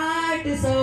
800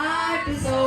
800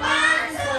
500